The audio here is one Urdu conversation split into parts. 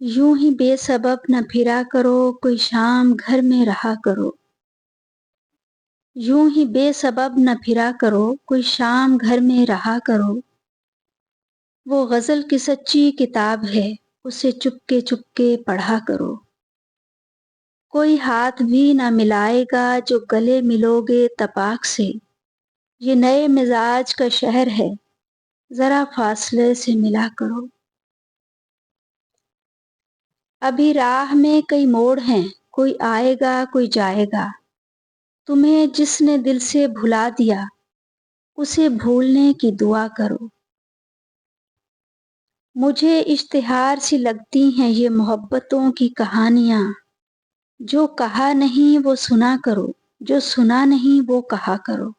یوں ہی بے سبب نہ پھرا کرو، کوئی شام گھر میں رہا کرو۔ یوں ہی بے سبب نہ پھرا کرو، کوئی شام گھر میں رہا کرو۔ وہ غزل کی سچی کتاب ہے، اسے چپ کے پڑھا کرو۔ کوئی ہاتھ بھی نہ ملائے گا جو گلے ملو گے تپاک سے۔ یہ نئے مزاج کا شہر ہے، ذرا فاصلے سے ملا کرو۔ ابھی راہ میں کئی موڑ ہیں، کوئی آئے گا کوئی جائے گا۔ تمہیں جس نے دل سے بھلا دیا، اسے بھولنے کی دعا کرو۔ مجھے اشتہار سی لگتی ہیں یہ محبتوں کی کہانیاں۔ جو کہا نہیں وہ سنا کرو، جو سنا نہیں وہ کہا کرو۔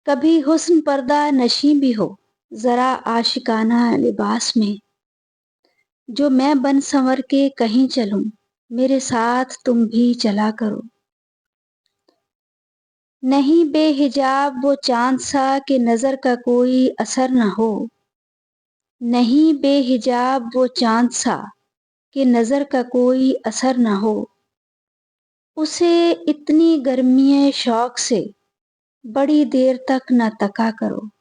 کبھی حسن پردہ نشیں بھی ہو، ذرا عاشقانہ لباس میں۔ جو میں بن سنور کے کہیں چلوں، میرے ساتھ تم بھی چلا کرو۔ نہیں بے حجاب وہ چاند سا کہ نظر کا کوئی اثر نہ ہو۔ نہیں بے حجاب وہ چاند سا کہ نظر کا کوئی اثر نہ ہو۔ اسے اتنی گرمی شوق سے بڑی دیر تک نہ تکا کرو۔